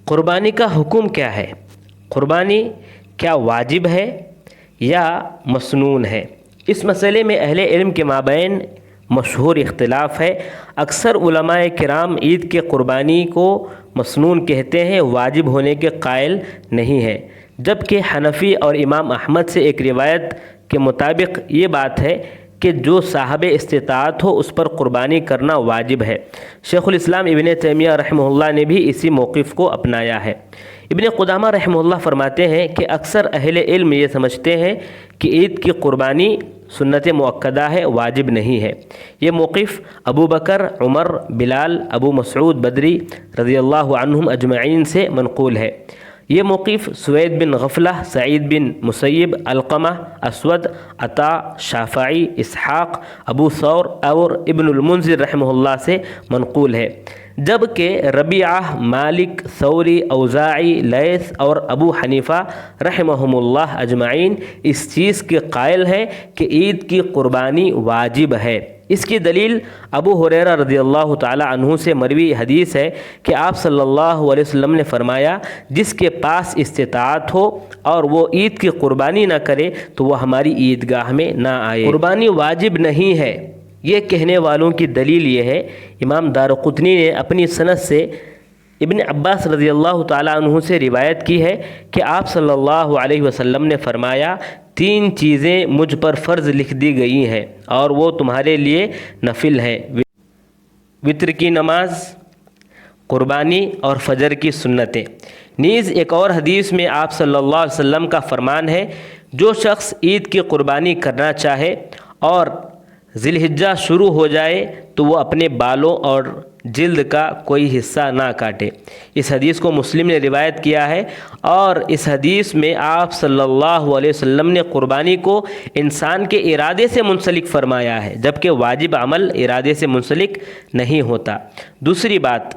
قربانی کا حکم کیا ہے؟ قربانی کیا واجب ہے یا مسنون ہے؟ اس مسئلے میں اہل علم کے مابین مشہور اختلاف ہے۔ اکثر علماء کرام عید کے قربانی کو مسنون کہتے ہیں، واجب ہونے کے قائل نہیں ہیں، جبکہ حنفی اور امام احمد سے ایک روایت کے مطابق یہ بات ہے کہ جو صاحب استطاعت ہو اس پر قربانی کرنا واجب ہے۔ شیخ الاسلام ابن تیمیہ رحمہ اللہ نے بھی اسی موقف کو اپنایا ہے۔ ابن قدامہ رحمہ اللہ فرماتے ہیں کہ اکثر اہل علم یہ سمجھتے ہیں کہ عید کی قربانی سنت مؤکدہ ہے، واجب نہیں ہے۔ یہ موقف ابو بکر، عمر، بلال، ابو مسعود بدری رضی اللہ عنہم اجمعین سے منقول ہے۔ یہ موقف سوید بن غفلہ، سعید بن مسیب، علقمہ، اسود، عطا، شافعی، اسحاق، ابو ثور اور ابن المنذر رحمہ اللہ سے منقول ہے، جبکہ ربیعہ، مالک، ثوری، اوزاعی، لیث اور ابو حنیفہ رحمہم اللہ اجمعین اس چیز کے قائل ہیں کہ عید کی قربانی واجب ہے۔ اس کی دلیل ابو ہریرہ رضی اللہ تعالی عنہ سے مروی حدیث ہے کہ آپ صلی اللہ علیہ وسلم نے فرمایا، جس کے پاس استطاعت ہو اور وہ عید کی قربانی نہ کرے تو وہ ہماری عیدگاہ میں نہ آئے۔ قربانی واجب نہیں ہے، یہ کہنے والوں کی دلیل یہ ہے، امام دارقطنی نے اپنی سند سے ابن عباس رضی اللہ تعالی عنہ سے روایت کی ہے کہ آپ صلی اللہ علیہ وسلم نے فرمایا، 3 چیزیں مجھ پر فرض لکھ دی گئی ہیں اور وہ تمہارے لیے نفل ہیں، وتر کی نماز، قربانی اور فجر کی سنتیں۔ نیز ایک اور حدیث میں آپ صلی اللہ علیہ وسلم کا فرمان ہے، جو شخص عید کی قربانی کرنا چاہے اور ذی الحجہ شروع ہو جائے تو وہ اپنے بالوں اور جلد کا کوئی حصہ نہ کاٹے۔ اس حدیث کو مسلم نے روایت کیا ہے، اور اس حدیث میں آپ صلی اللہ علیہ وسلم نے قربانی کو انسان کے ارادے سے منسلک فرمایا ہے، جبکہ واجب عمل ارادے سے منسلک نہیں ہوتا۔ دوسری بات،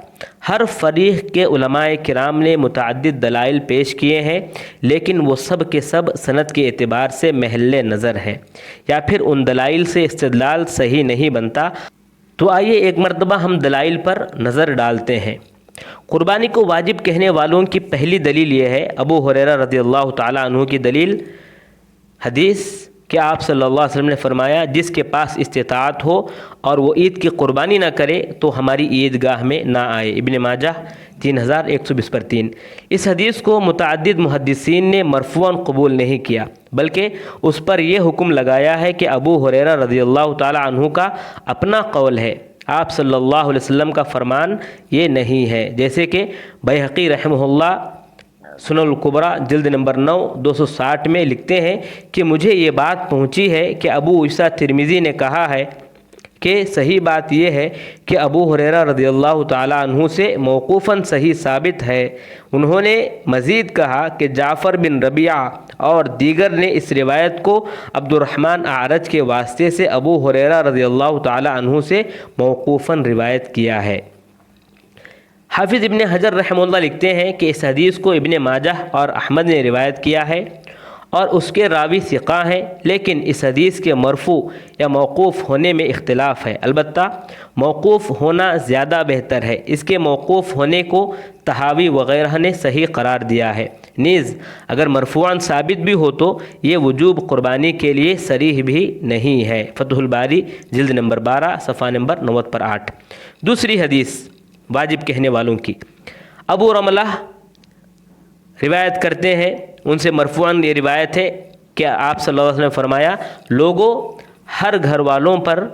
ہر فریق کے علماء کرام نے متعدد دلائل پیش کیے ہیں، لیکن وہ سب کے سب سند کے اعتبار سے محل نظر ہے، یا پھر ان دلائل سے استدلال صحیح نہیں بنتا۔ تو آئیے ایک مرتبہ ہم دلائل پر نظر ڈالتے ہیں۔ قربانی کو واجب کہنے والوں کی پہلی دلیل یہ ہے، ابو ہریرہ رضی اللہ تعالی عنہ کی دلیل حدیث کہ آپ صلی اللہ علیہ وسلم نے فرمایا، جس کے پاس استطاعت ہو اور وہ عید کی قربانی نہ کرے تو ہماری عیدگاہ میں نہ آئے، ابن ماجہ 3120 اس حدیث کو متعدد محدثین نے مرفوعاً قبول نہیں کیا، بلکہ اس پر یہ حکم لگایا ہے کہ ابو ہریرہ رضی اللہ تعالی عنہ کا اپنا قول ہے، آپ صلی اللہ علیہ وسلم کا فرمان یہ نہیں ہے، جیسے کہ بیہقی رحمہ اللہ سنن الکبریٰ جلد نمبر 9 260 میں لکھتے ہیں کہ مجھے یہ بات پہنچی ہے کہ ابو عیسیٰ ترمذی نے کہا ہے کہ صحیح بات یہ ہے کہ ابو ہریرہ رضی اللہ تعالی عنہ سے موقوفاً صحیح ثابت ہے۔ انہوں نے مزید کہا کہ جعفر بن ربیعہ اور دیگر نے اس روایت کو عبد الرحمن اعرج کے واسطے سے ابو ہریرہ رضی اللہ تعالی عنہ سے موقوفاً روایت کیا ہے۔ حافظ ابن حجر رحمہ اللہ لکھتے ہیں کہ اس حدیث کو ابن ماجہ اور احمد نے روایت کیا ہے اور اس کے راوی ثقہ ہیں، لیکن اس حدیث کے مرفوع یا موقوف ہونے میں اختلاف ہے۔ البتہ موقوف ہونا زیادہ بہتر ہے، اس کے موقوف ہونے کو طحاوی وغیرہ نے صحیح قرار دیا ہے۔ نیز اگر مرفوعاً ثابت بھی ہو تو یہ وجوب قربانی کے لیے صریح بھی نہیں ہے۔ فتح الباری جلد نمبر 12 صفحہ نمبر 90/8۔ دوسری حدیث واجب کہنے والوں کی، ابو رملہ روایت کرتے ہیں، ان سے مرفوعاً یہ روایت ہے کہ آپ صلی اللہ علیہ وسلم نے فرمایا، لوگوں ہر گھر والوں پر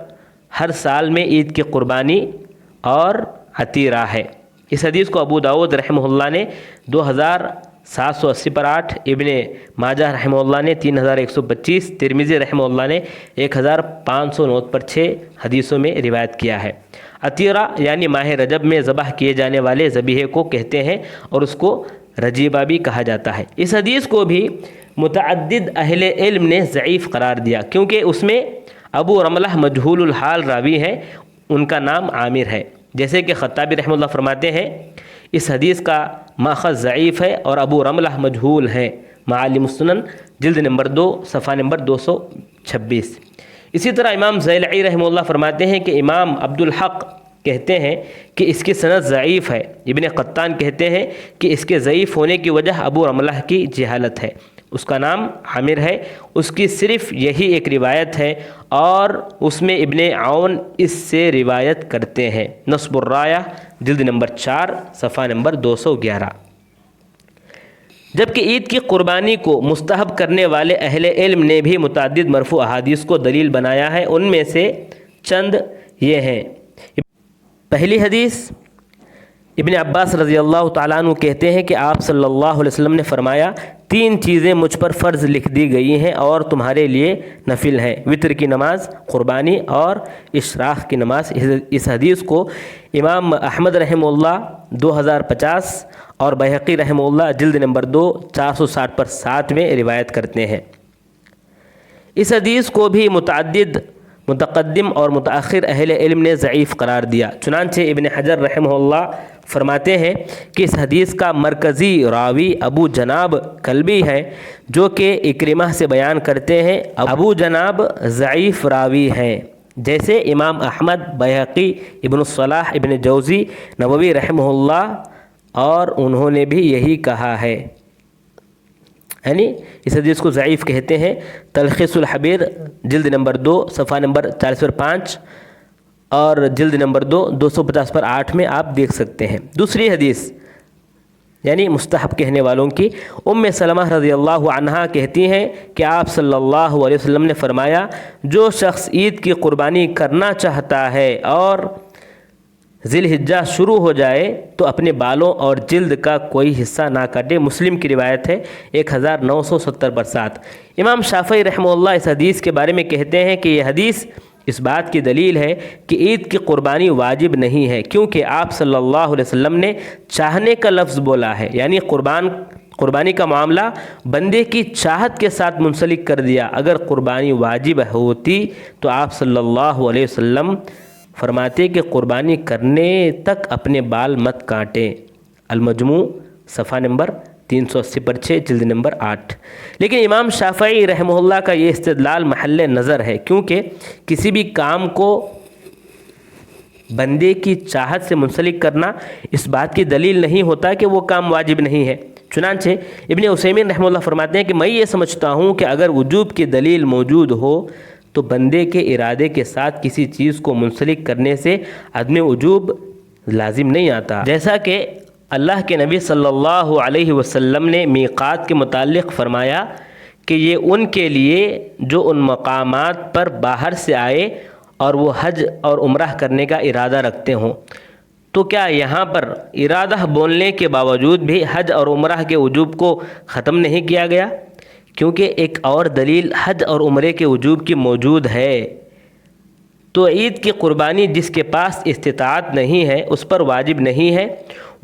ہر سال میں عید کی قربانی اور عتیرہ ہے۔ اس حدیث کو ابو داؤد رحمہ اللہ نے 2780/8، ابن ماجہ رحمہ اللہ نے 3125، ترمذی رحمہ اللہ نے 1509/6 حدیثوں میں روایت کیا ہے۔ عتیرہ یعنی ماہ رجب میں ذبح کیے جانے والے ذبیحے کو کہتے ہیں اور اس کو رجیبہ بھی کہا جاتا ہے۔ اس حدیث کو بھی متعدد اہل علم نے ضعیف قرار دیا، کیونکہ اس میں ابو رملہ مجہول الحال راوی ہیں، ان کا نام عامر ہے، جیسے کہ خطابی رحمہ اللہ فرماتے ہیں اس حدیث کا ماخذ ضعیف ہے اور ابو رملہ مجہول ہیں، معالم السنن جلد نمبر 2 صفحہ نمبر 226۔ اسی طرح امام زیلعی رحمہ اللہ فرماتے ہیں کہ امام عبدالحق کہتے ہیں کہ اس کی سند ضعیف ہے۔ ابن قطان کہتے ہیں کہ اس کے ضعیف ہونے کی وجہ ابو رملہ کی جہالت ہے، اس کا نام عامر ہے، اس کی صرف یہی ایک روایت ہے اور اس میں ابن عون اس سے روایت کرتے ہیں۔ نصب الرایہ جلد نمبر 4 صفحہ نمبر 211۔ جبکہ عید کی قربانی کو مستحب کرنے والے اہل علم نے بھی متعدد مرفوع احادیث کو دلیل بنایا ہے، ان میں سے چند یہ ہیں۔ پہلی حدیث، ابن عباس رضی اللہ تعالیٰ عنہ کہتے ہیں کہ آپ صلی اللہ علیہ وسلم نے فرمایا، 3 چیزیں مجھ پر فرض لکھ دی گئی ہیں اور تمہارے لیے نفل ہیں، وطر کی نماز، قربانی اور اشراق کی نماز۔ اس حدیث کو امام احمد رحمہ اللہ 2050 اور بہقی رحمہ اللہ جلد نمبر 2 460 پر 7 میں روایت کرتے ہیں۔ اس حدیث کو بھی متعدد متقدم اور متأخر اہل علم نے ضعیف قرار دیا، چنانچہ ابن حجر رحمہ اللہ فرماتے ہیں کہ اس حدیث کا مرکزی راوی ابو جناب کلبی ہے، جو کہ اکرمہ سے بیان کرتے ہیں۔ ابو جناب ضعیف راوی ہیں، جیسے امام احمد، بہقی، ابن الصلاح، ابن جوزی، نووی رحمہ اللہ، اور انہوں نے بھی یہی کہا ہے، یعنی اس حدیث کو ضعیف کہتے ہیں۔ تلخیص الحبیر جلد نمبر 2 صفحہ نمبر 40 پر 5 اور جلد نمبر 2 250 پر 8 میں آپ دیکھ سکتے ہیں۔ دوسری حدیث یعنی مستحب کہنے والوں کی، ام سلمہ رضی اللہ عنہا کہتی ہیں کہ آپ صلی اللہ علیہ وسلم نے فرمایا، جو شخص عید کی قربانی کرنا چاہتا ہے اور ذی الحجہ شروع ہو جائے تو اپنے بالوں اور جلد کا کوئی حصہ نہ کاٹے۔ مسلم کی روایت ہے 1970 پر 7۔ امام شافعی رحمہ اللہ اس حدیث کے بارے میں کہتے ہیں کہ یہ حدیث اس بات کی دلیل ہے کہ عید کی قربانی واجب نہیں ہے، کیونکہ آپ صلی اللہ علیہ وسلم نے چاہنے کا لفظ بولا ہے، یعنی قربانی کا معاملہ بندے کی چاہت کے ساتھ منسلک کر دیا۔ اگر قربانی واجب ہوتی تو آپ صلی اللہ علیہ وسلم فرماتے کہ قربانی کرنے تک اپنے بال مت کاٹیں۔ المجموع صفحہ نمبر 380 پر 6 جلد نمبر 8۔ لیکن امام شافعی رحمہ اللہ کا یہ استدلال محل نظر ہے، کیونکہ کسی بھی کام کو بندے کی چاہت سے منسلک کرنا اس بات کی دلیل نہیں ہوتا کہ وہ کام واجب نہیں ہے۔ چنانچہ ابن عثیمین رحمہ اللہ فرماتے ہیں کہ میں یہ سمجھتا ہوں کہ اگر وجوب کی دلیل موجود ہو تو بندے کے ارادے کے ساتھ کسی چیز کو منسلک کرنے سے عدم وجوب لازم نہیں آتا، جیسا کہ اللہ کے نبی صلی اللہ علیہ وسلم نے میقات کے متعلق فرمایا کہ یہ ان کے لیے جو ان مقامات پر باہر سے آئے اور وہ حج اور عمرہ کرنے کا ارادہ رکھتے ہوں۔ تو کیا یہاں پر ارادہ بولنے کے باوجود بھی حج اور عمرہ کے وجوب کو ختم نہیں کیا گیا؟ کیونکہ ایک اور دلیل حج اور عمرے کے وجوب کی موجود ہے۔ تو عید کی قربانی جس کے پاس استطاعت نہیں ہے اس پر واجب نہیں ہے،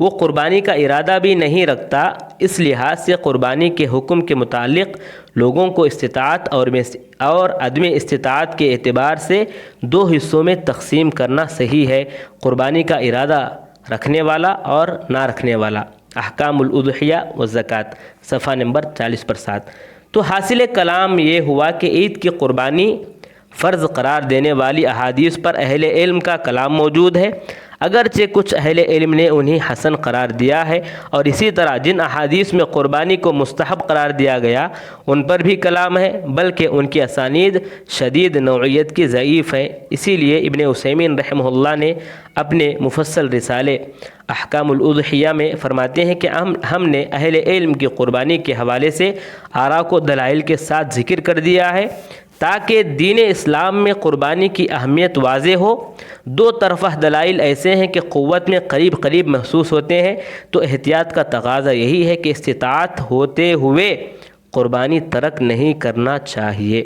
وہ قربانی کا ارادہ بھی نہیں رکھتا۔ اس لحاظ سے قربانی کے حکم کے متعلق لوگوں کو استطاعت اور عدم استطاعت کے اعتبار سے 2 حصوں میں تقسیم کرنا صحیح ہے، قربانی کا ارادہ رکھنے والا اور نہ رکھنے والا۔ احکام الاضحیہ والزکوٰۃ صفحہ نمبر 40 پر 7۔ تو حاصل کلام یہ ہوا کہ عید کی قربانی فرض قرار دینے والی احادیث پر اہل علم کا کلام موجود ہے، اگرچہ کچھ اہل علم نے انہیں حسن قرار دیا ہے، اور اسی طرح جن احادیث میں قربانی کو مستحب قرار دیا گیا ان پر بھی کلام ہے، بلکہ ان کی اسانید شدید نوعیت کی ضعیف ہے۔ اسی لیے ابن عثیمین رحمہ اللہ نے اپنے مفصل رسالے احکام الاضحیہ میں فرماتے ہیں کہ ہم نے اہل علم کی قربانی کے حوالے سے آراء کو دلائل کے ساتھ ذکر کر دیا ہے تاکہ دین اسلام میں قربانی کی اہمیت واضح ہو۔ 2 طرفہ دلائل ایسے ہیں کہ قوت میں قریب قریب محسوس ہوتے ہیں، تو احتیاط کا تقاضا یہی ہے کہ استطاعت ہوتے ہوئے قربانی ترک نہیں کرنا چاہیے،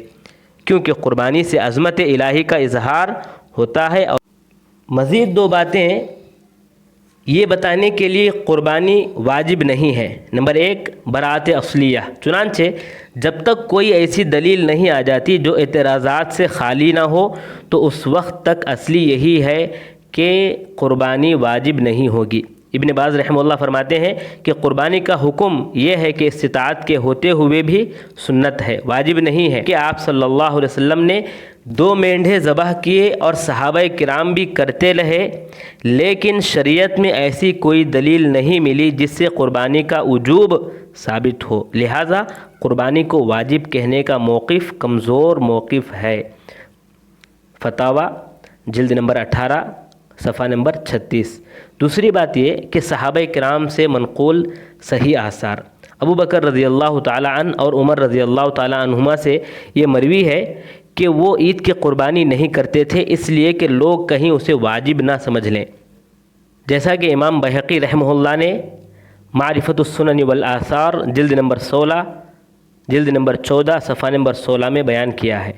کیونکہ قربانی سے عظمت الہی کا اظہار ہوتا ہے۔ اور مزید 2 باتیں یہ بتانے کے لیے قربانی واجب نہیں ہے۔ نمبر 1 براءت اصلیہ، چنانچہ جب تک کوئی ایسی دلیل نہیں آ جاتی جو اعتراضات سے خالی نہ ہو تو اس وقت تک اصلی یہی ہے کہ قربانی واجب نہیں ہوگی۔ ابن باز رحمہ اللہ فرماتے ہیں کہ قربانی کا حکم یہ ہے کہ استطاعت کے ہوتے ہوئے بھی سنت ہے، واجب نہیں ہے، کہ آپ صلی اللہ علیہ وسلم نے 2 مینڈھے ذبح کیے اور صحابہ کرام بھی کرتے رہے، لیکن شریعت میں ایسی کوئی دلیل نہیں ملی جس سے قربانی کا وجوب ثابت ہو، لہٰذا قربانی کو واجب کہنے کا موقف کمزور موقف ہے۔ فتاویٰ جلد نمبر 18 صفحہ نمبر 36۔ دوسری بات یہ کہ صحابہ کرام سے منقول صحیح آثار، ابو بکر رضی اللہ تعالیٰ عنہ اور عمر رضی اللہ تعالیٰ عنہما سے یہ مروی ہے کہ وہ عید کی قربانی نہیں کرتے تھے، اس لیے کہ لوگ کہیں اسے واجب نہ سمجھ لیں، جیسا کہ امام بہقی رحمہ اللہ نے معرفت السنن والآثار جلد نمبر 14 صفحہ نمبر 16 میں بیان کیا ہے۔